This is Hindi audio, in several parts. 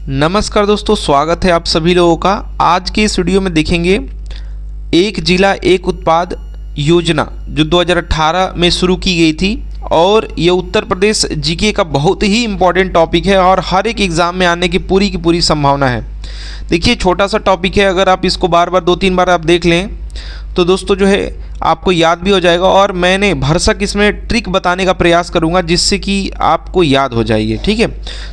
नमस्कार दोस्तों, स्वागत है आप सभी लोगों का। आज के इस वीडियो में देखेंगे एक जिला एक उत्पाद योजना जो 2018 में शुरू की गई थी और ये उत्तर प्रदेश जीके का बहुत ही इम्पोर्टेंट टॉपिक है और हर एक एग्ज़ाम में आने की पूरी संभावना है। देखिए, छोटा सा टॉपिक है, अगर आप इसको बार बार 2-3 बार आप देख लें तो दोस्तों जो है आपको याद भी हो जाएगा और मैंने भरसक इसमें ट्रिक बताने का प्रयास करूंगा जिससे कि आपको याद हो जाएगी। ठीक है,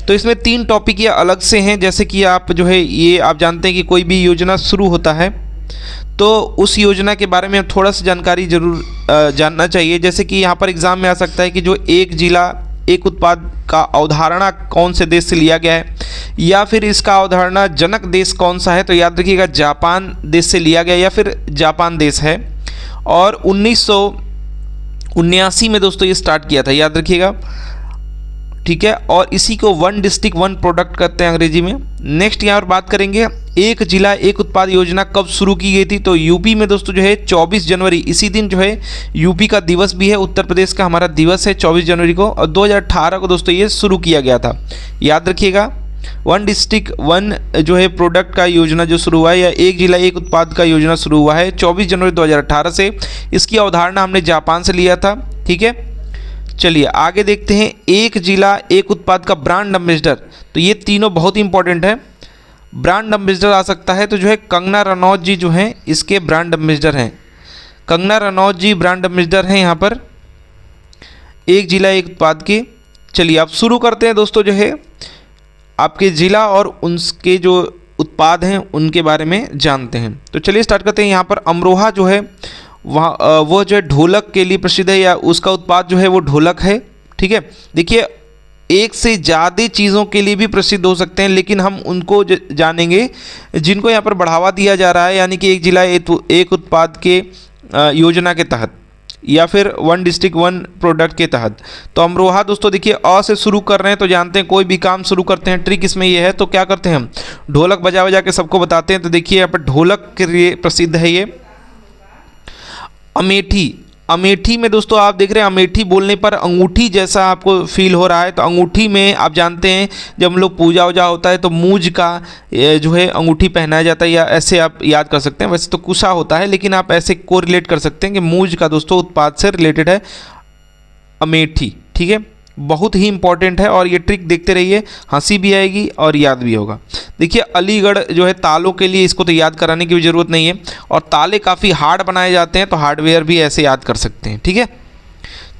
तो इसमें 3 टॉपिक ये अलग से हैं। जैसे कि आप जो है ये आप जानते हैं कि कोई भी योजना शुरू होता है तो उस योजना के बारे में थोड़ा सा जानकारी जरूर जानना चाहिए। जैसे कि यहाँ पर एग्ज़ाम में आ सकता है कि जो एक जिला एक उत्पाद का अवधारणा कौन से देश से लिया गया है या फिर इसका अवधारणा जनक देश कौन सा है, तो याद रखिएगा जापान देश से लिया गया या फिर जापान देश है। और 1979 में दोस्तों ये स्टार्ट किया था, याद रखिएगा। ठीक है, और इसी को वन डिस्ट्रिक्ट वन प्रोडक्ट कहते हैं अंग्रेजी में। नेक्स्ट यहाँ पर बात करेंगे एक जिला एक उत्पाद योजना कब शुरू की गई थी, तो यूपी में दोस्तों जो है 24 जनवरी, इसी दिन जो है यूपी का दिवस भी है, उत्तर प्रदेश का हमारा दिवस है 24 जनवरी को, और 2018 को दोस्तों ये शुरू किया गया था। याद रखिएगा, वन डिस्ट्रिक्ट वन जो है प्रोडक्ट का योजना जो शुरू हुआ है या एक जिला एक उत्पाद का योजना शुरू हुआ है 24 जनवरी 2018 से। इसकी अवधारणा हमने जापान से लिया था। ठीक है, चलिए आगे देखते हैं। एक जिला एक उत्पाद का ब्रांड एम्बेसडर, तो ये तीनों बहुत ही इंपॉर्टेंट है। ब्रांड एम्बेसडर आ सकता है तो जो है कंगना रनौत जी जो हैं इसके ब्रांड एम्बेसडर हैं। कंगना रनौत जी ब्रांड एम्बेसडर हैं यहाँ पर एक जिला एक उत्पाद के। चलिए आप शुरू करते हैं दोस्तों, जो है आपके ज़िला और उनके जो उत्पाद हैं उनके बारे में जानते हैं। तो चलिए स्टार्ट करते हैं। यहाँ पर अमरोहा जो है वहाँ वो जो है ढोलक के लिए प्रसिद्ध है या उसका उत्पाद जो है वो ढोलक है। ठीक है, देखिए एक से ज़्यादा चीज़ों के लिए भी प्रसिद्ध हो सकते हैं, लेकिन हम उनको जानेंगे जिनको यहाँ पर बढ़ावा दिया जा रहा है, यानी कि एक जिला एक उत्पाद के योजना के तहत या फिर वन डिस्ट्रिक्ट वन प्रोडक्ट के तहत। तो अमरोहा दोस्तों देखिए अ से शुरू कर रहे हैं, तो जानते हैं कोई भी काम शुरू करते हैं ट्रिक इसमें ये है, तो क्या करते हैं हम ढोलक बजा बजा के सबको बताते हैं। तो देखिए यहाँ पर ढोलक के लिए प्रसिद्ध है ये। अमेठी, अमेठी में दोस्तों आप देख रहे हैं अमेठी बोलने पर अंगूठी जैसा आपको फील हो रहा है, तो अंगूठी में आप जानते हैं जब हम लोग पूजा वूजा होता है तो मूज का जो है अंगूठी पहनाया जाता है, या ऐसे आप याद कर सकते हैं। वैसे तो कुशा होता है लेकिन आप ऐसे को रिलेट कर सकते हैं कि मूज का दोस्तों उत्पाद से रिलेटेड है अमेठी। ठीक है, बहुत ही इंपॉर्टेंट है और ये ट्रिक देखते रहिए, हंसी भी आएगी और याद भी होगा। देखिए अलीगढ़ जो है तालों के लिए, इसको तो याद कराने की भी ज़रूरत नहीं है, और ताले काफ़ी हार्ड बनाए जाते हैं तो हार्डवेयर भी ऐसे याद कर सकते हैं। ठीक है,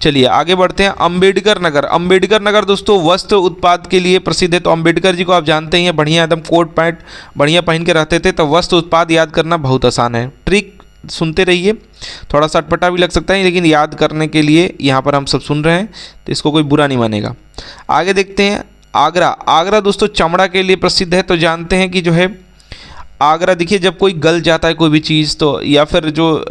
चलिए आगे बढ़ते हैं। अंबेडकर नगर, अंबेडकर नगर दोस्तों वस्त्र उत्पाद के लिए प्रसिद्ध है। तो अंबेडकर जी को आप जानते ही हैं, बढ़िया एकदम कोट पैंट बढ़िया पहन के रहते थे, तो वस्त्र उत्पाद याद करना बहुत आसान है। ट्रिक सुनते रहिए, थोड़ा सा अटपटा भी लग सकता है लेकिन याद करने के लिए यहाँ पर हम सब सुन रहे हैं तो इसको कोई बुरा नहीं मानेगा। आगे देखते हैं आगरा, आगरा दोस्तों चमड़ा के लिए प्रसिद्ध है। तो जानते हैं कि जो है आगरा, देखिए जब कोई गल जाता है कोई भी चीज़ तो, या फिर जो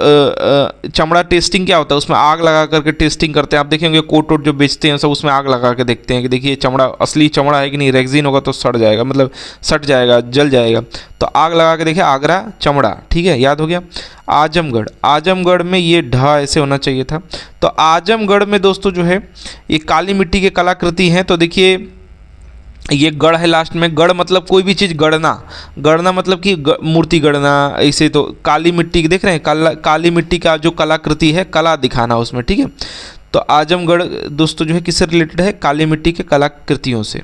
चमड़ा टेस्टिंग क्या होता है उसमें आग लगा करके टेस्टिंग करते हैं। आप देखेंगे कोट वोट जो बेचते हैं सब उसमें आग लगा के देखते हैं कि देखिए चमड़ा असली चमड़ा है कि नहीं, रेक्सिन होगा तो सड़ जाएगा, मतलब सट जाएगा, जल जाएगा, तो आग लगा के देखिए आगरा चमड़ा। ठीक है, याद हो गया। आजमगढ़, आजमगढ़ में ये ढ ऐसे होना चाहिए था। तो आजमगढ़ में दोस्तों जो है ये काली मिट्टी की कलाकृति हैं। तो देखिए ये गढ़ है लास्ट में, गढ़ मतलब कोई भी चीज़ गढ़ना, गढ़ना मतलब कि मूर्ति गढ़ना, ऐसे। तो काली मिट्टी देख रहे हैं, काली मिट्टी का जो कलाकृति है, कला दिखाना उसमें। ठीक है, तो आजमगढ़ दोस्तों जो है किससे रिलेटेड है, काली मिट्टी के कलाकृतियों से।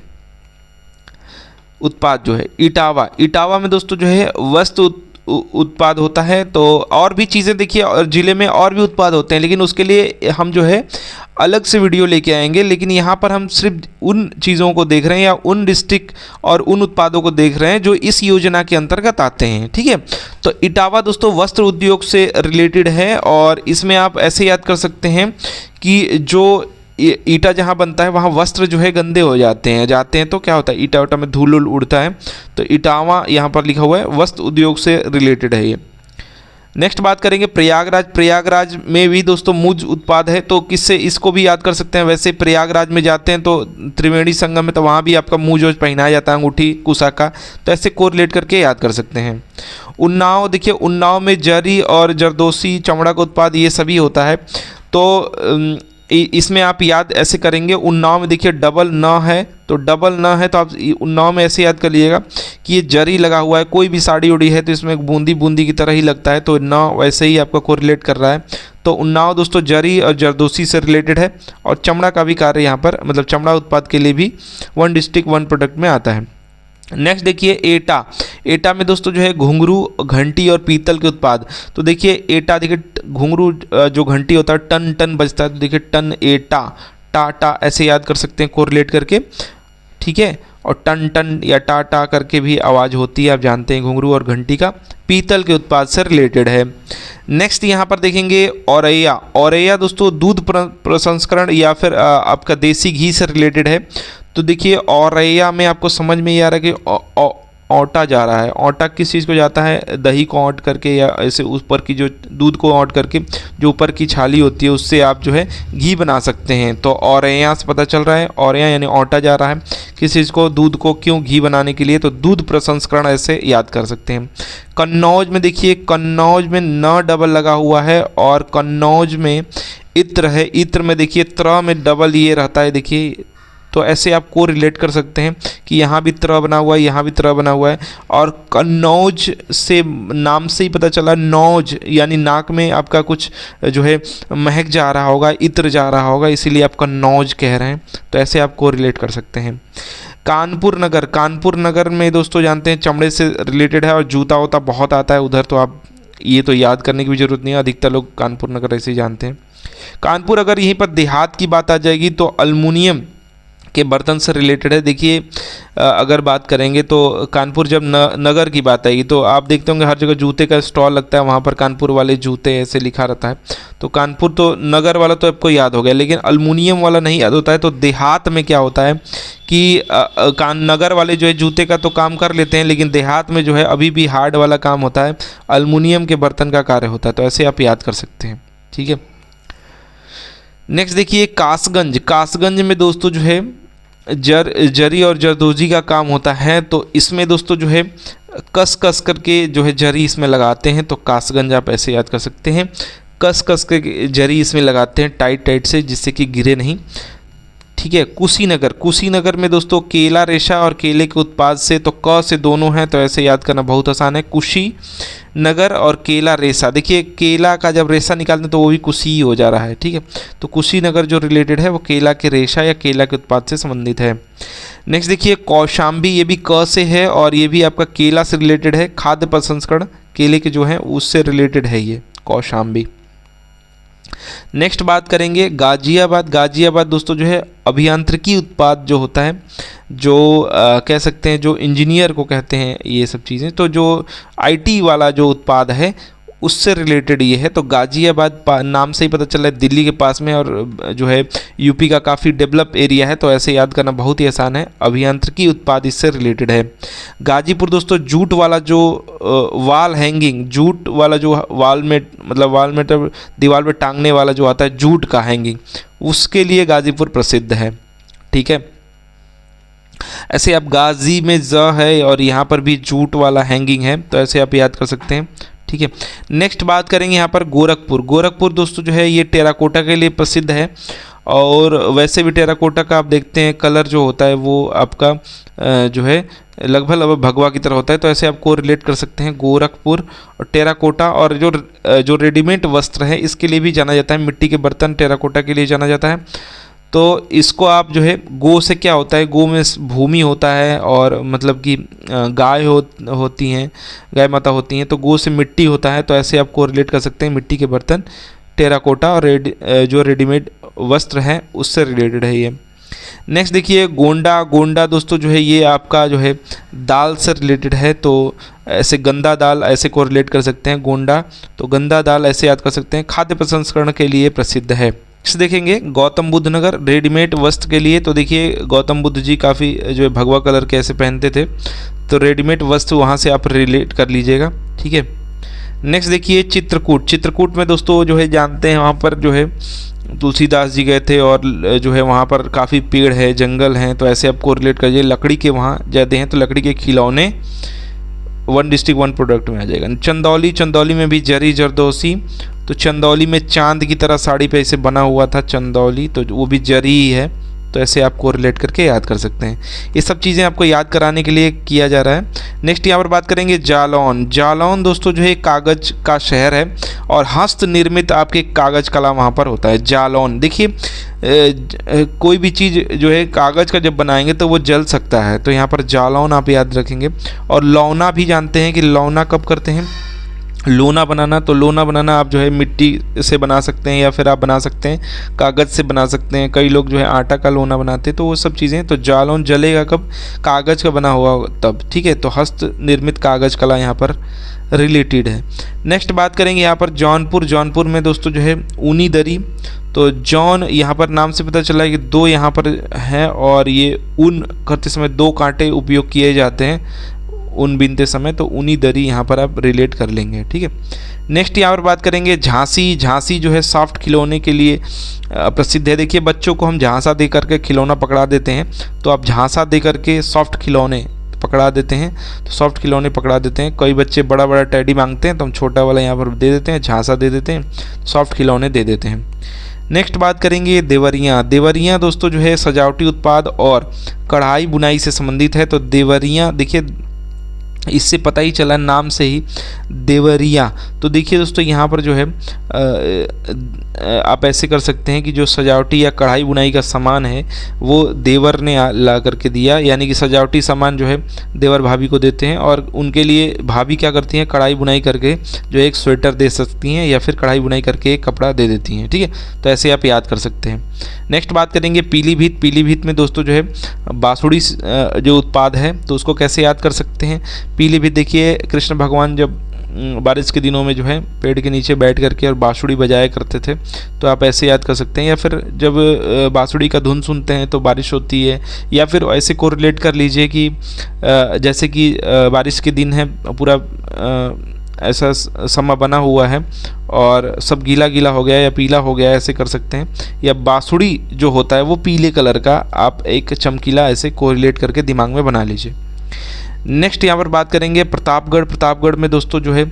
उत्पाद जो है इटावा, इटावा में दोस्तों जो है वस्त्र उत्पाद होता है। तो और भी चीज़ें देखिए और ज़िले में और भी उत्पाद होते हैं, लेकिन उसके लिए हम जो है अलग से वीडियो लेके आएंगे। लेकिन यहाँ पर हम सिर्फ उन चीज़ों को देख रहे हैं या उन डिस्ट्रिक्ट और उन उत्पादों को देख रहे हैं जो इस योजना के अंतर्गत आते हैं। ठीक है, तो इटावा दोस्तों वस्त्र उद्योग से रिलेटेड है और इसमें आप ऐसे याद कर सकते हैं कि जो ईटा जहाँ बनता है वहाँ वस्त्र जो है गंदे हो जाते हैं तो क्या होता है, ईटा उटा में धूल उड़ता है, तो इटावा यहाँ पर लिखा हुआ है वस्त्र उद्योग से रिलेटेड है ये। नेक्स्ट बात करेंगे प्रयागराज, प्रयागराज में भी दोस्तों मूज उत्पाद है। तो किससे इसको भी याद कर सकते हैं, वैसे प्रयागराज में जाते हैं तो त्रिवेणी संगम में, तो वहाँ भी आपका मूज वोज पहनाया जाता है अंगूठी कुशा का, तो ऐसे कोरिलेट करके याद कर सकते हैं। उन्नाव, देखिए उन्नाव में जरी और जरदोसी चमड़ा का उत्पाद ये सभी होता है। तो इसमें आप याद ऐसे करेंगे, उन्नाव में देखिए डबल न है, तो डबल न है तो आप उन्नाव में ऐसे याद कर लीजिएगा कि ये जरी लगा हुआ है, कोई भी साड़ी उड़ी है तो इसमें एक बूंदी बूंदी की तरह ही लगता है, तो न वैसे ही आपका कोरिलेट कर रहा है। तो उन्नाव दोस्तों जरी और जरदोसी से रिलेटेड है, और चमड़ा का भी कार्य यहाँ पर, मतलब चमड़ा उत्पाद के लिए भी वन डिस्ट्रिक्ट वन प्रोडक्ट में आता है। नेक्स्ट देखिए एटा। एटा में दोस्तों जो है घुंघरू, घंटी और पीतल के उत्पाद। तो देखिए एटा, देखिए घुंघरू जो घंटी होता है टन टन बजता है, तो देखिए टन एटा, टा टा ऐसे याद कर सकते हैं कोरिलेट करके, ठीक है। और टन टन या टा टा करके भी आवाज़ होती है, आप जानते हैं घुंघरू और घंटी का पीतल के उत्पाद से रिलेटेड है। नेक्स्ट यहाँ पर देखेंगे औरैया। औरैया दोस्तों दूध प्रसंस्करण या फिर आपका देसी घी से रिलेटेड है। तो देखिए औरैया में आपको समझ में ये आ रहा है कि औटा जा रहा है। औटा किस चीज़ को जाता है? दही को औट करके, या ऐसे ऊपर की जो दूध को औट करके जो ऊपर की छाली होती है उससे आप जो है घी बना सकते हैं। तो औरैया से पता चल रहा है, औरैया यानी औटा जा रहा है किस चीज़ को, दूध को, क्यों? घी बनाने के लिए। तो दूध प्रसंस्करण ऐसे याद कर सकते हैं। कन्नौज में देखिए, कन्नौज में न डबल लगा हुआ है, और कन्नौज में इत्र है। इत्र में देखिए त्र में डबल ये रहता है, देखिए। तो ऐसे आप को रिलेट कर सकते हैं कि यहाँ भी त्र बना हुआ है, यहाँ भी त्र बना हुआ है, और कन्नौज से नाम से ही पता चला, नौज यानी नाक में आपका कुछ जो है महक जा रहा होगा, इत्र जा रहा होगा, इसीलिए आप कन्नौज कह रहे हैं। तो ऐसे आप को रिलेट कर सकते हैं। कानपुर नगर। कानपुर नगर में दोस्तों जानते हैं चमड़े से रिलेटेड है, और जूता वूता बहुत आता है उधर, तो आप ये तो याद करने की भी ज़रूरत नहीं है, अधिकतर लोग कानपुर नगर ऐसे ही जानते हैं। कानपुर अगर यहीं पर देहात की बात आ जाएगी तो अल्मुनियम के बर्तन से रिलेटेड है। देखिए अगर बात करेंगे तो कानपुर जब नगर की बात आएगी तो आप देखते होंगे हर जगह जूते का स्टॉल लगता है, वहाँ पर कानपुर वाले जूते ऐसे लिखा रहता है। तो कानपुर तो नगर वाला तो आपको याद हो गया, लेकिन अल्मुनियम वाला नहीं याद होता है। तो देहात में क्या होता है कि नगर वाले जो है जूते का तो काम कर लेते हैं, लेकिन देहात में जो है अभी भी हार्ड वाला काम होता है, अल्मुनियम के बर्तन का कार्य होता है। तो ऐसे आप याद कर सकते हैं, ठीक है। नेक्स्ट देखिए कासगंज। कासगंज में दोस्तों जो है जरी और जरदोजी का काम होता है। तो इसमें दोस्तों जो है कस कस करके जो है जरी इसमें लगाते हैं, तो कासगंज आप ऐसे याद कर सकते हैं, कस कस के जरी इसमें लगाते हैं टाइट टाइट से, जिससे कि गिरे नहीं, ठीक है। कुशीनगर। कुशीनगर में दोस्तों केला रेशा और केले के उत्पाद से, तो क से दोनों हैं, तो ऐसे याद करना बहुत आसान है, कुशी नगर और केला रेशा। देखिए केला का जब रेशा निकालते हैं तो वो भी कुशी हो जा रहा है, ठीक है। तो कुशीनगर जो रिलेटेड है वो केला के रेशा या केला के उत्पाद से संबंधित है। नेक्स्ट देखिए कौशाम्बी, ये भी क से है और ये भी आपका केला से रिलेटेड है, खाद्य प्रसंस्करण केले के जो है उससे रिलेटेड है ये कौशाम्बी। नेक्स्ट बात करेंगे गाजियाबाद। गाजियाबाद दोस्तों जो है अभियांत्रिकी उत्पाद जो होता है, जो कह सकते हैं जो इंजीनियर को कहते हैं ये सब चीज़ें, तो जो आईटी वाला जो उत्पाद है उससे रिलेटेड ये है। तो गाजियाबाद नाम से ही पता चल रहा है दिल्ली के पास में, और जो है यूपी का काफ़ी डेवलप एरिया है, तो ऐसे याद करना बहुत ही आसान है, अभियांत्रिकी उत्पाद इससे रिलेटेड है। गाजीपुर दोस्तों जूट वाला जो वाल हैंगिंग, जूट वाला जो वाल में, मतलब वाल में तो दीवार पे टांगने वाला जो आता है जूट का हैंगिंग, उसके लिए गाजीपुर प्रसिद्ध है, ठीक है। ऐसे आप गाजी में ज है और यहाँ पर भी जूट वाला हैंगिंग है, तो ऐसे आप याद कर सकते हैं, ठीक है। नेक्स्ट बात करेंगे यहाँ पर गोरखपुर। गोरखपुर दोस्तों जो है ये टेराकोटा के लिए प्रसिद्ध है, और वैसे भी टेराकोटा का आप देखते हैं कलर जो होता है वो आपका जो है लगभग भगवा की तरह होता है, तो ऐसे आपको रिलेट कर सकते हैं गोरखपुर और टेराकोटा। और जो रेडीमेड वस्त्र है इसके लिए भी जाना जाता है, मिट्टी के बर्तन टेराकोटा के लिए जाना जाता है। तो इसको आप जो है गो से क्या होता है, गो में भूमि होता है, और मतलब कि गाय होती हैं, गाय माता होती हैं, तो गो से मिट्टी होता है, तो ऐसे आपको रिलेट कर सकते हैं मिट्टी के बर्तन टेराकोटा, और जो रेडीमेड वस्त्र हैं उससे रिलेटेड है ये। नेक्स्ट देखिए गोंडा। गोंडा दोस्तों जो है ये आपका जो है दाल से रिलेटेड है, तो ऐसे गंदा दाल ऐसे को रिलेट कर सकते हैं गोंडा, तो गंदा दाल ऐसे याद कर सकते हैं, खाद्य प्रसंस्करण के लिए प्रसिद्ध है। नेक्स्ट देखेंगे गौतम बुद्ध नगर, रेडीमेड वस्त्र के लिए। तो देखिए गौतम बुद्ध जी काफ़ी जो है भगवा कलर के ऐसे पहनते थे, तो रेडीमेड वस्त्र वहाँ से आप रिलेट कर लीजिएगा, ठीक है। नेक्स्ट देखिए चित्रकूट। चित्रकूट में दोस्तों जो है जानते हैं वहाँ पर जो है तुलसीदास जी गए थे, और जो है वहाँ पर काफ़ी पेड़ है, जंगल हैं, तो ऐसे आपको रिलेट करिए। लकड़ी के वहाँ ज़्यादा हैं, तो लकड़ी के खिलौने वन डिस्ट्रिक्ट वन प्रोडक्ट में आ जाएगा। चंदौली। चंदौली में भी जरी जरदोसी तो चंदौली में चांद की तरह साड़ी पे ऐसे बना हुआ था चंदौली, तो वो भी जरी ही है। तो ऐसे आपको रिलेट करके याद कर सकते हैं। ये सब चीज़ें आपको याद कराने के लिए किया जा रहा है। नेक्स्ट यहाँ पर बात करेंगे जालौन। जालौन दोस्तों जो है कागज़ का शहर है और हस्त निर्मित आपके कागज़ कला वहाँ पर होता है। जालौन देखिए कोई भी चीज़ जो है कागज़ का जब बनाएंगे तो वो जल सकता है, तो यहाँ पर जालौन आप याद रखेंगे। और लौना भी जानते हैं कि लौना कब करते हैं, लोना बनाना। तो लोना बनाना आप जो है मिट्टी से बना सकते हैं या फिर आप बना सकते हैं कागज़ से बना सकते हैं। कई लोग जो है आटा का लोना बनाते हैं, तो वो सब चीज़ें। तो जालौन जलेगा कब, कागज़ का बना हुआ तब, ठीक है। तो हस्त निर्मित कागज़ कला यहाँ पर रिलेटेड है। नेक्स्ट बात करेंगे यहाँ पर जौनपुर। जौनपुर में दोस्तों जो है ऊनी दरी। तो जौन यहाँ पर नाम से पता चला है कि दो यहाँ पर हैं और ये ऊन करते समय दो कांटे उपयोग किए जाते हैं ऊन बीनते समय, तो ऊनी दरी यहाँ पर आप रिलेट कर लेंगे, ठीक है। नेक्स्ट यहाँ पर बात करेंगे झांसी। झांसी जो है सॉफ्ट खिलौने के लिए प्रसिद्ध है। देखिए बच्चों को हम झांसा दे करके खिलौना पकड़ा देते हैं, तो आप झांसा दे करके सॉफ्ट खिलौने पकड़ा देते हैं, तो सॉफ्ट खिलौने पकड़ा देते हैं। कई बच्चे बड़ा बड़ा टेडी मांगते हैं तो हम छोटा वाला यहाँ पर दे देते हैं, झांसा दे देते हैं, सॉफ्ट खिलौने दे देते हैं। नेक्स्ट बात करेंगे देवरियाँ। देवरियाँ दोस्तों जो है सजावटी उत्पाद और कढ़ाई बुनाई से संबंधित है। तो देवरियाँ देखिए इससे पता ही चला नाम से ही देवरिया। तो देखिए दोस्तों यहाँ पर जो है आप ऐसे कर सकते हैं कि जो सजावटी या कढ़ाई बुनाई का सामान है वो देवर ने ला करके दिया, यानी कि सजावटी सामान जो है देवर भाभी को देते हैं और उनके लिए भाभी क्या करती हैं, कढ़ाई बुनाई करके जो एक स्वेटर दे सकती हैं या फिर कढ़ाई बुनाई करके एक कपड़ा दे देती हैं, ठीक है। तो ऐसे आप याद कर सकते हैं। नेक्स्ट बात करेंगे पीलीभीत। पीलीभीत में दोस्तों जो है बांसुरी जो उत्पाद है तो उसको कैसे याद कर सकते हैं। पीलीभीत देखिए कृष्ण भगवान जब बारिश के दिनों में जो है पेड़ के नीचे बैठ करके और बांसुरी बजाया करते थे, तो आप ऐसे याद कर सकते हैं। या फिर जब बांसुरी का धुन सुनते हैं तो बारिश होती है, या फिर ऐसे कोरिलेट कर लीजिए कि जैसे कि बारिश के दिन है, पूरा ऐसा समय बना हुआ है और सब गीला गीला हो गया या पीला हो गया, ऐसे कर सकते हैं। या बांसुरी जो होता है वो पीले कलर का, आप एक चमकीला ऐसे कोरिलेट करके दिमाग में बना लीजिए। नेक्स्ट यहाँ पर बात करेंगे प्रतापगढ़। प्रतापगढ़ में दोस्तों जो है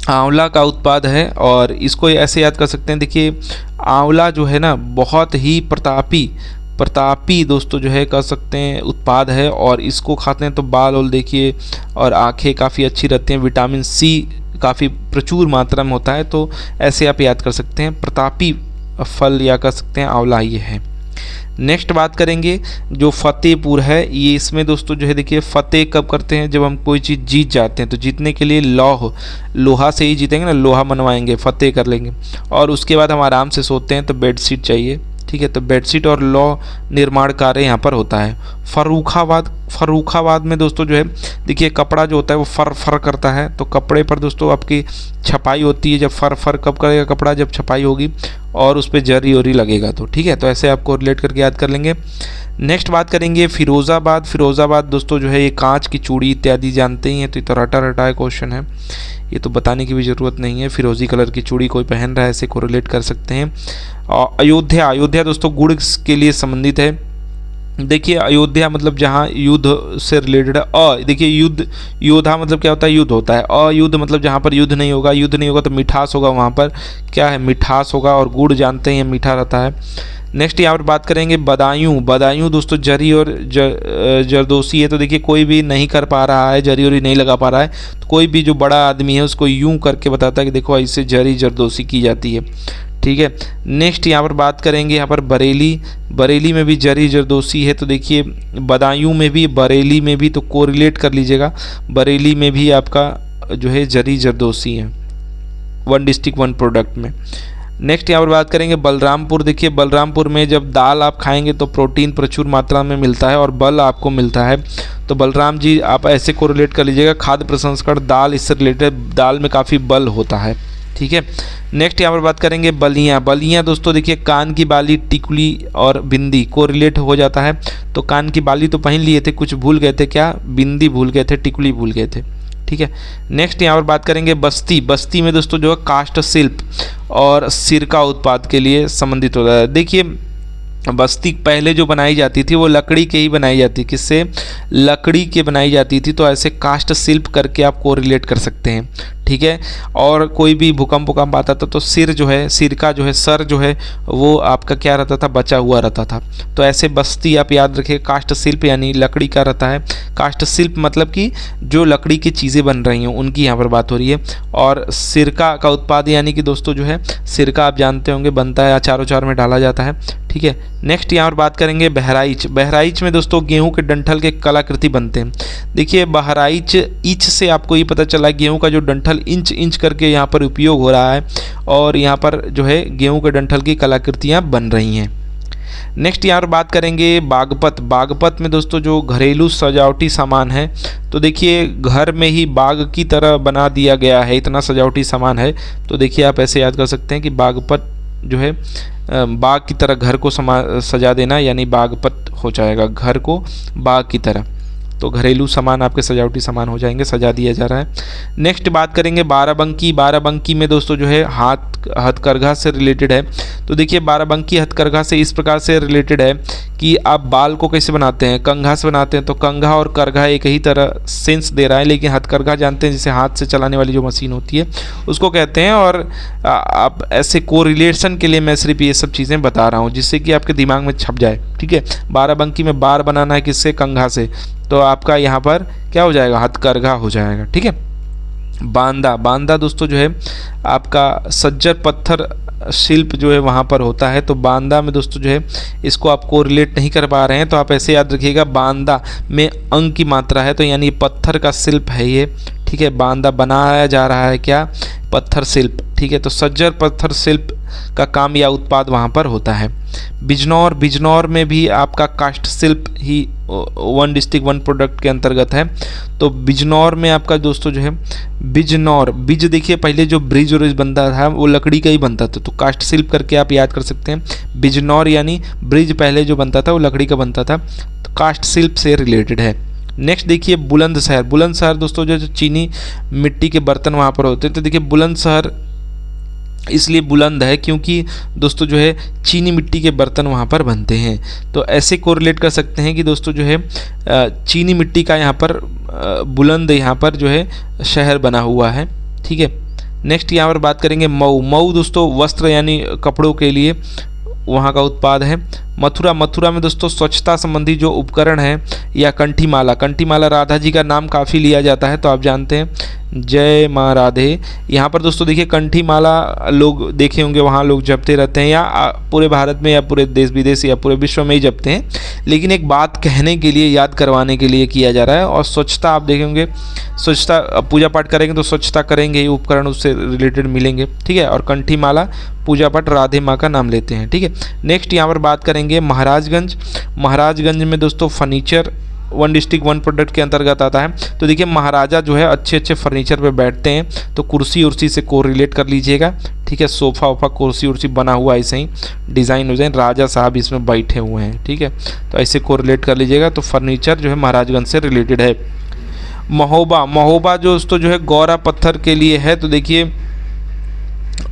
आंवला का उत्पाद है और इसको ऐसे याद कर सकते हैं। देखिए आंवला जो है ना बहुत ही प्रतापी दोस्तों जो है कह सकते हैं उत्पाद है, और इसको खाते हैं तो बाल और देखिए और आंखें काफ़ी अच्छी रहती हैं। विटामिन सी काफ़ी प्रचुर मात्रा में होता है, तो ऐसे आप याद कर सकते हैं प्रतापी फल या कह सकते हैं आंवला ये है। नेक्स्ट बात करेंगे जो फतेहपुर है। ये इसमें दोस्तों जो है देखिए फतेह कब करते हैं, जब हम कोई चीज़ जीत जाते हैं, तो जीतने के लिए लोहा से ही जीतेंगे ना, लोहा मनवाएंगे, फतेह कर लेंगे। और उसके बाद हम आराम से सोते हैं तो बेडशीट चाहिए, ठीक है। तो बेडशीट और लौ निर्माण कार्य यहाँ पर होता है। फर्रुखाबाद में दोस्तों जो है देखिए कपड़ा जो होता है वो फर करता है, तो कपड़े पर दोस्तों आपकी छपाई होती है। जब फर कब करेगा कपड़ा, जब छपाई होगी और उस पर जरी ओरी लगेगा, तो ठीक है। तो ऐसे आपको रिलेट करके याद कर लेंगे। नेक्स्ट बात करेंगे फिरोज़ाबाद। फिरोज़ाबाद दोस्तों जो है ये कांच की चूड़ी इत्यादि जानते ही हैं, तो ये तो रटा क्वेश्चन है, ये तो बताने की भी ज़रूरत नहीं है। फिरोजी कलर की चूड़ी कोई पहन रहा है, ऐसे कोरिलेट कर सकते हैं। और अयोध्या दोस्तों गुड़ के लिए संबंधित है। देखिए अयोध्या मतलब जहाँ युद्ध से रिलेटेड है। देखिए युद्ध योद्धा मतलब क्या होता है, युद्ध होता है। अयुद्ध मतलब जहाँ पर युद्ध नहीं होगा तो मिठास होगा, वहाँ पर क्या है, मिठास होगा। और गुड़ जानते हैं मीठा रहता है। नेक्स्ट यहाँ पर बात करेंगे बदायूं दोस्तों जरी और जरदोसी है। तो देखिए कोई भी नहीं कर पा रहा है, जरी और नहीं लगा पा रहा है, तो कोई भी जो बड़ा आदमी है उसको यूं करके बताता है कि देखो ऐसे जरी जरदोसी की जाती है, ठीक है। नेक्स्ट यहाँ पर बात करेंगे यहाँ पर बरेली में भी जरी जरदोसी है। तो देखिए बदायूं में भी बरेली में भी, तो कोरिलेट कर लीजिएगा, बरेली में भी आपका जो है जरी जरदोसी है, वन डिस्ट्रिक्ट वन प्रोडक्ट में। नेक्स्ट यहाँ पर बात करेंगे बलरामपुर। देखिए बलरामपुर में जब दाल आप खाएंगे तो प्रोटीन प्रचुर मात्रा में मिलता है और बल आपको मिलता है, तो बलराम जी आप ऐसे को रिलेट कर लीजिएगा। खाद्य प्रसंस्करण दाल, इससे रिलेटेड दाल में काफ़ी बल होता है, ठीक है। नेक्स्ट यहाँ पर बात करेंगे बलियाँ दोस्तों देखिए कान की बाली, टिकुली और बिंदी को रिलेट हो जाता है। तो कान की बाली तो पहन लिए थे, कुछ भूल गए थे, क्या बिंदी भूल गए थे, टिकुली भूल गए थे, ठीक है। नेक्स्ट यहाँ पर बात करेंगे बस्ती में दोस्तों जो है काष्ठ शिल्प और सिरका उत्पाद के लिए संबंधित होता है। देखिए बस्ती पहले जो बनाई जाती थी वो लकड़ी के ही बनाई जाती, किससे, लकड़ी के बनाई जाती थी। तो ऐसे काष्ठ शिल्प करके आप कोरिलेट कर सकते हैं, ठीक है। और कोई भी भूकंप आता था तो सिर जो है, सिर का जो है, सर जो है वो आपका क्या रहता था, बचा हुआ रहता था। तो ऐसे बस्ती आप याद रखिए, काष्ठ शिल्प यानी लकड़ी का रहता है। काष्ठ शिल्प मतलब कि जो लकड़ी की चीज़ें बन रही हैं उनकी यहाँ पर बात हो रही है। और सिरका का उत्पाद यानी कि दोस्तों जो है सिरका आप जानते होंगे बनता है, अचार उचार में डाला जाता है, ठीक है। नेक्स्ट यहाँ पर बात करेंगे बहराइच। बहराइच में दोस्तों गेहूं के डंठल के कलाकृति बनते हैं। देखिए बहराइच, ईच से आपको ये पता चला गेहूं का जो डंठल इंच इंच करके यहाँ पर उपयोग हो रहा है और यहाँ पर जो है गेहूं के डंठल की कलाकृतियाँ बन रही हैं। नेक्स्ट यहाँ पर बात करेंगे बागपत। बागपत में दोस्तों जो घरेलू सजावटी सामान है, तो देखिए घर में ही बाग की तरह बना दिया गया है, इतना सजावटी सामान है। तो देखिए आप ऐसे याद कर सकते हैं कि बागपत जो है बाग की तरह घर को सजा देना, यानी बागपत हो जाएगा घर को बाग की तरह। तो घरेलू सामान आपके सजावटी सामान हो जाएंगे, सजा दिया जा रहा है। नेक्स्ट बात करेंगे बाराबंकी। बाराबंकी में दोस्तों जो है हथकरघा से रिलेटेड है। तो देखिए बाराबंकी हथकरघा से इस प्रकार से रिलेटेड है कि आप बाल को कैसे बनाते हैं, कंघा से बनाते हैं। तो कंघा और करघा एक ही तरह सेंस दे रहा है, लेकिन हथकरघा जानते हैं जिसे हाथ से चलाने वाली जो मशीन होती है उसको कहते हैं। और आप ऐसे कोरिलेशन के लिए मैं सिर्फ ये सब चीज़ें बता रहा हूँ जिससे कि आपके दिमाग में छप जाए, ठीक है। बाराबंकी में बार बनाना है किससे, कंघा से, तो आपका यहाँ पर क्या हो जाएगा, हथकरघा हो जाएगा, ठीक है। बांदा। बांदा दोस्तों जो है आपका सज्जर पत्थर शिल्प जो है वहाँ पर होता है। तो बांदा में दोस्तों जो है इसको आप कोरिलेट नहीं कर पा रहे हैं तो आप ऐसे याद रखिएगा, बांदा में अंग की मात्रा है, तो यानी पत्थर का शिल्प है ये, ठीक है। बांदा बनाया जा रहा है क्या, पत्थर शिल्प, ठीक है। तो सज्जर पत्थर शिल्प का काम या उत्पाद वहाँ पर होता है। बिजनौर। बिजनौर में भी आपका काष्ठ शिल्प ही वन डिस्ट्रिक्ट वन प्रोडक्ट के अंतर्गत है। तो बिजनौर में आपका दोस्तों जो है बिजनौर, बिज देखिए पहले जो ब्रिज और बनता था वो लकड़ी का ही बनता था, तो काष्ठ शिल्प करके आप याद कर सकते हैं। बिजनौर यानी ब्रिज पहले जो बनता था वो लकड़ी का बनता था, तो काष्ठ शिल्प से रिलेटेड है। नेक्स्ट देखिए बुलंदशहर। बुलंदशहर दोस्तों जो चीनी मिट्टी के बर्तन वहाँ पर होते हैं। तो देखिए बुलंदशहर इसलिए बुलंद है क्योंकि दोस्तों जो है चीनी मिट्टी के बर्तन वहाँ पर बनते हैं। तो ऐसे कोरिलेट कर सकते हैं कि दोस्तों जो है चीनी मिट्टी का यहाँ पर बुलंद यहाँ पर जो है शहर बना हुआ है, ठीक है। नेक्स्ट यहाँ पर बात करेंगे मऊ। मऊ दोस्तों वस्त्र यानी कपड़ों के लिए वहाँ का उत्पाद है। मथुरा। मथुरा में दोस्तों स्वच्छता संबंधी जो उपकरण है या कंठीमाला। कंठीमाला राधा जी का नाम काफ़ी लिया जाता है, तो आप जानते हैं जय माँ राधे। यहाँ पर दोस्तों देखिए कंठीमाला लोग देखे होंगे, वहाँ लोग जपते रहते हैं, या पूरे भारत में या पूरे देश विदेश या पूरे विश्व में ही जपते हैं, लेकिन एक बात कहने के लिए, याद करवाने के लिए किया जा रहा है। और स्वच्छता आप देखेंगे, स्वच्छता पूजा पाठ करेंगे तो स्वच्छता करेंगे, ये उपकरण उससे रिलेटेड मिलेंगे, ठीक है। और कंठीमाला पूजा पाठ राधे माँ का नाम लेते हैं, ठीक है। नेक्स्ट यहाँ पर बात करेंगे महाराजगंज। महाराजगंज में दोस्तों furniture one district one product के अंतर्गत आता है। तो देखिए महाराजा जो है अच्छे अच्छे फर्नीचर पे बैठते हैं, तो कुर्सी उर्सी से कोरिलेट कर लीजिएगा, ठीक है। सोफ़ा वोफा कुर्सी उर्सी बना हुआ ऐसे ही डिज़ाइन डिज़ाइन, राजा साहब इसमें बैठे हुए हैं, ठीक है। तो ऐसे कोरिलेट कर लीजिएगा, तो फर्नीचर जो है महाराजगंज से रिलेटेड है। महोबा। महोबा दोस्तों जो है गौरा पत्थर के लिए है। तो देखिए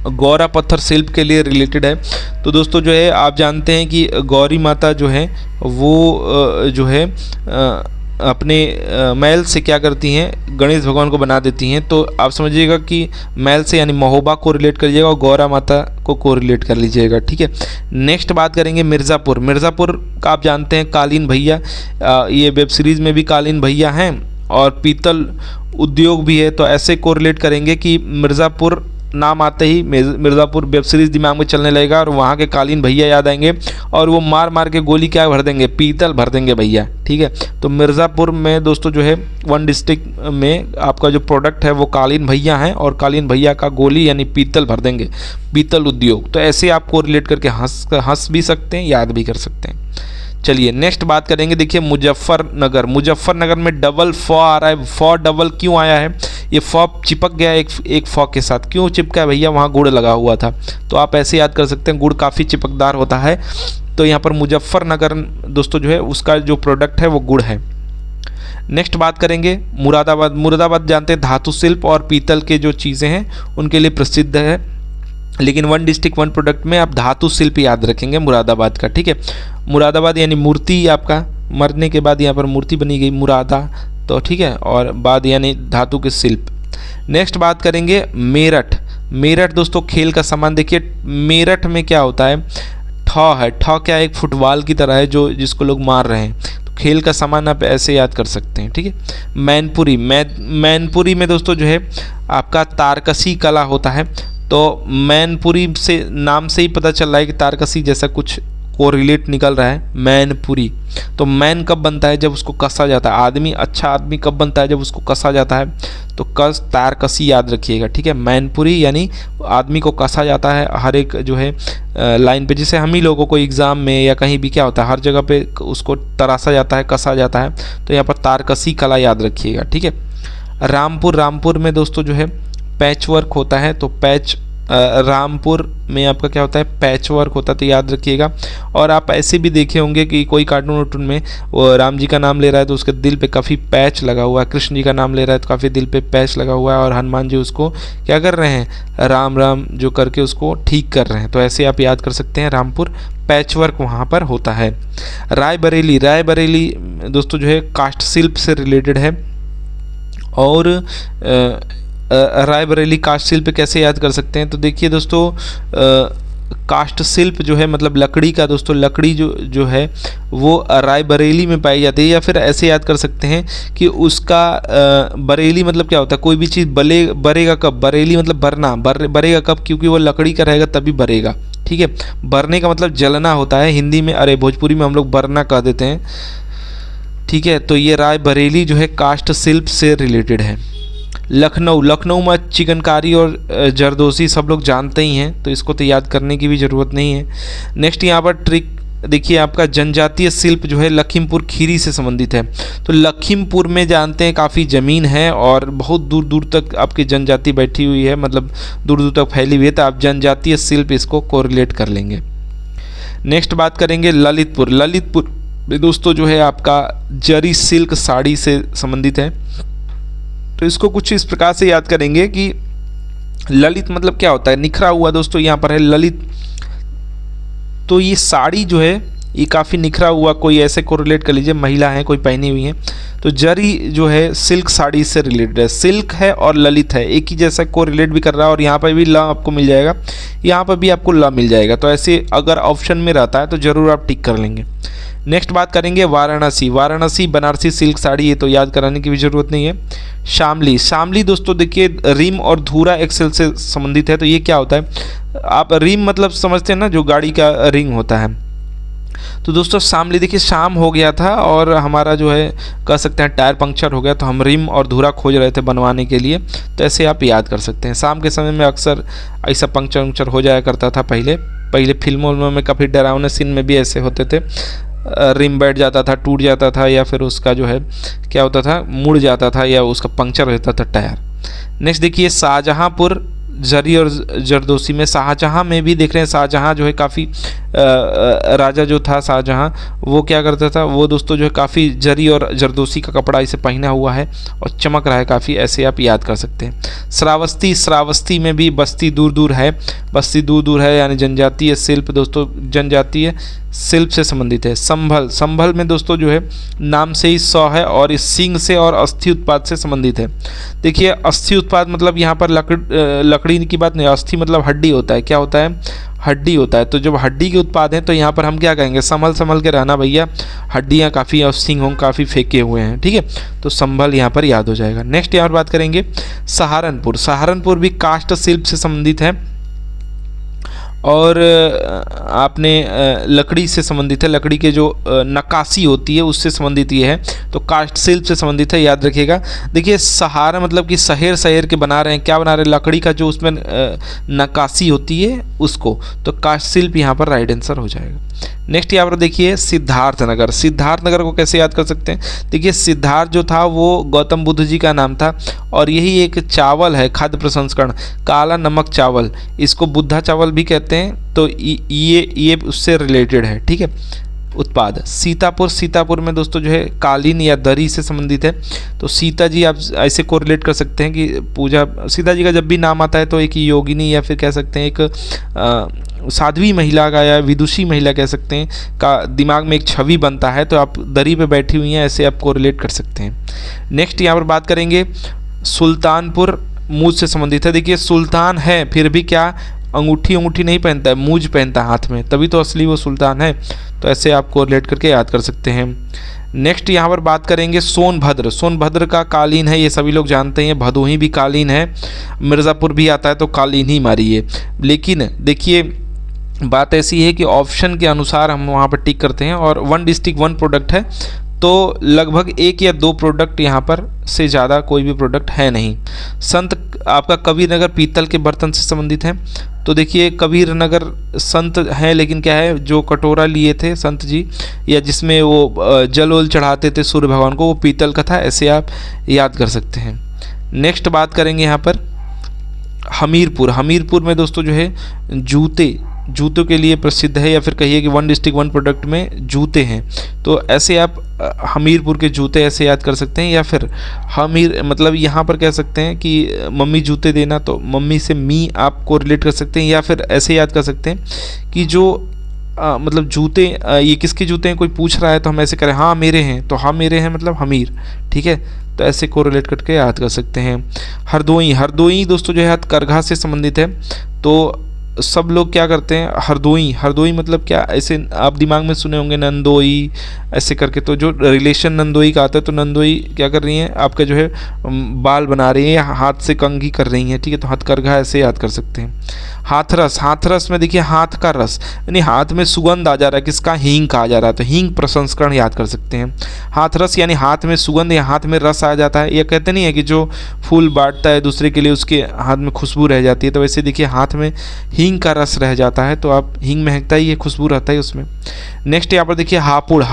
गौरा पत्थर शिल्प के लिए रिलेटेड है। तो दोस्तों जो है आप जानते हैं कि गौरी माता जो है वो जो है अपने मैल से क्या करती हैं, गणेश भगवान को बना देती हैं। तो आप समझिएगा कि मैल से यानी महोबा को रिलेट कर लीजिएगा और गौरा माता को रिलेट कर लीजिएगा, ठीक है। नेक्स्ट बात करेंगे मिर्ज़ापुर। मिर्ज़ापुर का आप जानते हैं कालीन भैया, ये वेब सीरीज़ में भी कालीन भैया हैं और पीतल उद्योग भी है। तो ऐसे कोरिलेट करेंगे कि मिर्ज़ापुर नाम आते ही मिर्ज़ापुर वेब सीरीज़ दिमाग में चलने लगेगा और वहाँ के कालीन भैया याद आएंगे और वो मार मार के गोली क्या भर देंगे, पीतल भर देंगे भैया, ठीक है। तो मिर्ज़ापुर में दोस्तों जो है वन डिस्ट्रिक्ट में आपका जो प्रोडक्ट है वो कालीन भैया हैं और कालीन भैया का गोली यानी पीतल भर देंगे, पीतल उद्योग। तो ऐसे आप कोरिलेट करके हंस भी सकते हैं, याद भी कर सकते हैं। चलिए नेक्स्ट बात करेंगे, देखिए मुजफ्फरनगर। मुजफ्फरनगर में डबल फॉ आ रहा है। फॉ डबल क्यों आया है, ये फॉ चिपक गया एक फॉ के साथ, क्यों चिपका है भैया, वहाँ गुड़ लगा हुआ था। तो आप ऐसे याद कर सकते हैं, गुड़ काफ़ी चिपकदार होता है। तो यहाँ पर मुजफ्फरनगर दोस्तों जो है उसका जो प्रोडक्ट है वो गुड़ है। नेक्स्ट बात करेंगे मुरादाबाद। मुरादाबाद जानते हैं धातु शिल्प और पीतल के जो चीज़ें हैं उनके लिए प्रसिद्ध है, लेकिन वन डिस्ट्रिक्ट वन प्रोडक्ट में आप धातु शिल्प याद रखेंगे मुरादाबाद का, ठीक है। मुरादाबाद यानी मूर्ति, आपका मरने के बाद यहाँ पर मूर्ति बनी गई मुरादा, तो ठीक है। और बाद यानी धातु के शिल्प, नेक्स्ट बात करेंगे मेरठ। मेरठ दोस्तों खेल का सामान। देखिए मेरठ में क्या होता है, ठौ है। ठौ क्या है, एक फुटबॉल की तरह है जो जिसको लोग मार रहे हैं। तो खेल का सामान आप ऐसे याद कर सकते हैं, ठीक है। मैनपुरी, मैनपुरी में दोस्तों जो है आपका तारकसी कला होता है। तो मैनपुरी से नाम से ही पता चल रहा है कि तारकसी जैसा कुछ कोरिलेट निकल रहा है, मैनपुरी। तो मैन कब बनता है, जब उसको कसा जाता है। आदमी, अच्छा आदमी कब बनता है, जब उसको कसा जाता है। तो कस तारकसी याद रखिएगा, ठीक है। मैनपुरी यानी आदमी को कसा जाता है हर एक जो है लाइन पे। जैसे हम ही लोगों को एग्ज़ाम में या कहीं भी क्या होता है, हर जगह पे उसको तरासा जाता है, कसा जाता है। तो यहाँ पर तारकसी कला याद रखिएगा, ठीक है। रामपुर, रामपुर में दोस्तों जो है पैच वर्क होता है। तो पैच, रामपुर में आपका क्या होता है, पैच वर्क होता है, तो याद रखिएगा। और आप ऐसे भी देखे होंगे कि कोई कार्टून वार्टून में वो राम जी का नाम ले रहा है तो उसके दिल पे काफ़ी पैच लगा हुआ है, कृष्ण जी का नाम ले रहा है तो काफ़ी दिल पे पैच लगा हुआ है, और हनुमान जी उसको क्या कर रहे हैं, राम राम जो करके उसको ठीक कर रहे हैं। तो ऐसे आप याद कर सकते हैं, रामपुर पैच वर्क वहाँ पर होता है। रायबरेली, रायबरेली दोस्तों जो है काष्ठ शिल्प से रिलेटेड है। और रायबरेली काष्ठ शिल्प कैसे याद कर सकते हैं, तो देखिए दोस्तों काष्ठ शिल्प जो है मतलब लकड़ी का, दोस्तों लकड़ी जो है वो रायबरेली में पाई जाती है। या फिर ऐसे याद कर सकते हैं कि उसका बरेली मतलब क्या होता है, कोई भी चीज़ बरेगा कब, बरेली मतलब बरना, बरेगा कब, क्योंकि वो लकड़ी का रहेगा तभी बरेगा, ठीक है। बरने का मतलब जलना होता है हिंदी में, अरे भोजपुरी में हम लोग बरना कह देते हैं, ठीक है। तो ये रायबरेली जो है काष्ठ शिल्प से रिलेटेड है। लखनऊ, लखनऊ में चिकनकारी और जरदोसी सब लोग जानते ही हैं, तो इसको तो याद करने की भी ज़रूरत नहीं है। नेक्स्ट यहाँ पर ट्रिक देखिए, आपका जनजातीय शिल्प जो है लखीमपुर खीरी से संबंधित है। तो लखीमपुर में जानते हैं काफ़ी ज़मीन है और बहुत दूर दूर तक आपकी जनजाति बैठी हुई है, मतलब दूर दूर तक फैली हुई है, तो आप जनजातीय शिल्प इसको कोरिलेट कर लेंगे। नेक्स्ट बात करेंगे ललितपुर। ललितपुर दोस्तों जो है आपका जरी सिल्क साड़ी से संबंधित है। तो इसको कुछ इस प्रकार से याद करेंगे कि ललित मतलब क्या होता है, निखरा हुआ। दोस्तों यहाँ पर है ललित, तो ये साड़ी जो है ये काफ़ी निखरा हुआ, कोई ऐसे को रिलेट कर लीजिए, महिला है कोई पहनी हुई है। तो जरी जो है सिल्क साड़ी से रिलेटेड है, सिल्क है और ललित है, एक ही जैसा को रिलेट भी कर रहा है। और यहाँ पर भी ल आपको मिल जाएगा, यहाँ पर भी आपको ल मिल जाएगा। तो ऐसे अगर ऑप्शन में रहता है तो ज़रूर आप टिक कर लेंगे। नेक्स्ट बात करेंगे वाराणसी। वाराणसी बनारसी सिल्क साड़ी, ये तो याद कराने की भी ज़रूरत नहीं है। शामली, शामली दोस्तों देखिए रिम और धूरा एक्सेल से संबंधित है। तो ये क्या होता है, आप रिम मतलब समझते हैं ना, जो गाड़ी का रिंग होता है। तो दोस्तों शामली, देखिए शाम हो गया था और हमारा जो है कह सकते हैं टायर पंक्चर हो गया, तो हम रिम और धूरा खोज रहे थे बनवाने के लिए। तो ऐसे आप याद कर सकते हैं। शाम के समय में अक्सर ऐसा पंक्चर हो जाया करता था पहले फिल्मों में काफ़ी डरावने सीन में भी ऐसे होते थे, रिम बैठ जाता था, टूट जाता था, या फिर उसका जो है क्या होता था, मुड़ जाता था, या उसका पंक्चर हो जाता था टायर। नेक्स्ट देखिए शाहजहाँपुर जरी और जरदोसी में। शाहजहाँ में भी देख रहे हैं, शाहजहाँ जो है काफ़ी राजा जो था शाहजहाँ, वो क्या करता था, वो दोस्तों जो है काफ़ी जरी और जरदोसी का कपड़ा इसे पहना हुआ है और चमक रहा है काफ़ी, ऐसे आप याद कर सकते हैं। श्रावस्ती, श्रावस्ती में भी बस्ती दूर दूर है, बस्ती दूर दूर है यानी जनजातीय शिल्प, दोस्तों जनजातीय शिल्प से संबंधित है। संभल, संभल में दोस्तों जो है नाम से ही सौ है और इस सिंग से और अस्थि उत्पाद से संबंधित है। देखिए अस्थि उत्पाद मतलब यहाँ पर लकड़ी की बात नहीं, अस्थि मतलब हड्डी होता है, क्या होता है, हड्डी होता है। तो जब हड्डी के उत्पाद हैं तो यहाँ पर हम क्या कहेंगे, संभल संभल के रहना भैया, हड्डियाँ काफ़ी और सिंग होंगे काफ़ी फेंके हुए हैं, ठीक है। तो संभल यहाँ पर याद हो जाएगा। नेक्स्ट यहाँ पर बात करेंगे सहारनपुर। सहारनपुर भी काष्ठ शिल्प से संबंधित है और आपने लकड़ी से संबंधित है, लकड़ी के जो नक्काशी होती है उससे संबंधित ये है। तो काष्ठ शिल्प से संबंधित है, याद रखिएगा। देखिए सहारा मतलब कि शहर शहर के बना रहे हैं, क्या बना रहे हैं, लकड़ी का जो उसमें नक्काशी होती है उसको। तो काष्ठ शिल्प यहाँ पर राइट आंसर हो जाएगा। नेक्स्ट यहाँ पर देखिए सिद्धार्थनगर। सिद्धार्थनगर को कैसे याद कर सकते हैं, देखिए सिद्धार्थ जो था वो गौतम बुद्ध जी का नाम था और यही एक चावल है खाद्य प्रसंस्करण, काला नमक चावल, इसको बुद्धा चावल भी कहते हैं। तो ये उससे रिलेटेड है, ठीक है, उत्पाद। सीतापुर, सीतापुर में दोस्तों जो है कालीन या दरी से संबंधित है। तो सीता जी आप ऐसे कोरिलेट कर सकते हैं कि पूजा, सीता जी का जब भी नाम आता है तो एक योगिनी या फिर कह सकते हैं एक साध्वी महिला का या विदुषी महिला कह सकते हैं का दिमाग में एक छवि बनता है, तो आप दरी पे बैठी हुई हैं, ऐसे आप कोरिलेट कर सकते हैं। नेक्स्ट यहाँ पर बात करेंगे सुल्तानपुर मूज से संबंधित है। देखिए सुल्तान है फिर भी क्या अंगूठी नहीं पहनता है, मूज पहनता है हाथ में, तभी तो असली वो सुल्तान है। तो ऐसे आप कोरिलेट करके याद कर सकते हैं। नेक्स्ट यहाँ पर बात करेंगे सोनभद्र। सोनभद्र का कालीन है, ये सभी लोग जानते हैं। भदोही भी कालीन है, मिर्ज़ापुर भी आता है, तो कालीन ही मारिए। लेकिन देखिए बात ऐसी है कि ऑप्शन के अनुसार हम वहाँ पर टिक करते हैं और 1 डिस्ट्रिक्ट 1 प्रोडक्ट है, तो लगभग 1 या 2 प्रोडक्ट यहाँ पर से ज़्यादा कोई भी प्रोडक्ट है नहीं। संत आपका कबीर नगर पीतल के बर्तन से संबंधित है। तो देखिए कबीर नगर संत हैं, लेकिन क्या है जो कटोरा लिए थे संत जी या जिसमें वो जल उल चढ़ाते थे सूर्य भगवान को, वो पीतल का था। ऐसे आप याद कर सकते हैं। नेक्स्ट बात करेंगे यहाँ पर हमीरपुर। हमीरपुर में दोस्तों जो है जूतों के लिए प्रसिद्ध है, या फिर कहिए कि 1 डिस्ट्रिक्ट 1 प्रोडक्ट में जूते हैं। तो ऐसे आप हमीरपुर के जूते ऐसे याद कर सकते हैं, या फिर मतलब यहाँ पर कह सकते हैं कि मम्मी जूते देना, तो मम्मी से मी आप को रिलेट कर सकते हैं, या फिर ऐसे याद कर सकते हैं कि जो मतलब जूते ये किसके जूते हैं कोई पूछ रहा है तो हम ऐसे करें हाँ मेरे हैं, तो हाँ मेरे हैं मतलब हमीर, ठीक है। तो ऐसे को रिलेट करके याद कर सकते हैं। हरदोई दोस्तों जो है हथकरघा से संबंधित है। तो सब लोग क्या करते हैं हरदोई मतलब क्या, ऐसे आप दिमाग में सुने होंगे नंदोई ऐसे करके, तो जो रिलेशन नंदोई का आता है, तो नंदोई क्या कर रही हैं आपका जो है बाल बना रही हैं या हाथ से कंघी कर रही हैं, ठीक है। तो हथकरघा ऐसे याद कर सकते हैं। हाथरस में देखिए हाथ का रस यानी हाथ में सुगंध आ जा रहा है, किसका, हींग का आ जा रहा है, तो हींग प्रसंस्करण याद कर सकते हैं। हाथरस यानी हाथ में सुगंध या हाथ में रस आ जाता है। ये कहते नहीं है कि जो फूल बांटता है दूसरे के लिए उसके हाथ में खुशबू रह जाती है, तो वैसे देखिए हाथ में हींग का रस रह जाता है, तो आप हींग महकता ही है, खुशबू रहता है उसमें। नेक्स्ट यहाँ पर देखिए हापुड़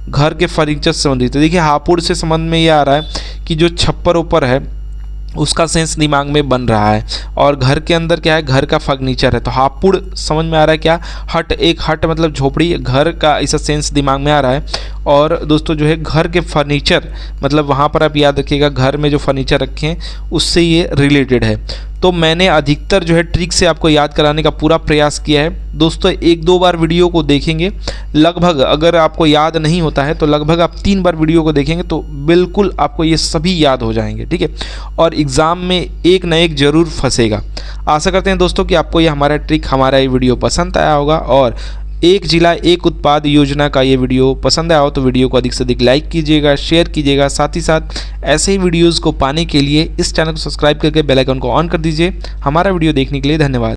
घर के फर्नीचर से संबंधित है। देखिए हापुड़ से संबंध में ये आ रहा है कि जो छप्पर ऊपर है उसका सेंस दिमाग में बन रहा है, और घर के अंदर क्या है, घर का फर्नीचर है। तो हापुड़ समझ में आ रहा है क्या, एक हट मतलब झोपड़ी, घर का ऐसा सेंस दिमाग में आ रहा है। और दोस्तों जो है घर के फर्नीचर मतलब वहाँ पर आप याद रखिएगा घर में जो फर्नीचर रखे हैं उससे ये रिलेटेड है। तो मैंने अधिकतर जो है ट्रिक से आपको याद कराने का पूरा प्रयास किया है। दोस्तों 1-2 बार वीडियो को देखेंगे, लगभग अगर आपको याद नहीं होता है तो लगभग आप 3 बार वीडियो को देखेंगे तो बिल्कुल आपको ये सभी याद हो जाएंगे, ठीक है। और एग्ज़ाम में एक न एक ज़रूर फंसेगा। आशा करते हैं दोस्तों कि आपको ये हमारा ट्रिक, हमारा ये वीडियो पसंद आया होगा, और एक जिला एक उत्पाद योजना का ये वीडियो पसंद आया हो तो वीडियो को अधिक से अधिक लाइक कीजिएगा, शेयर कीजिएगा। साथ ही साथ ऐसे ही वीडियोज़ को पाने के लिए इस चैनल को सब्सक्राइब करके बेल आइकन को ऑन कर दीजिए। हमारा वीडियो देखने के लिए धन्यवाद।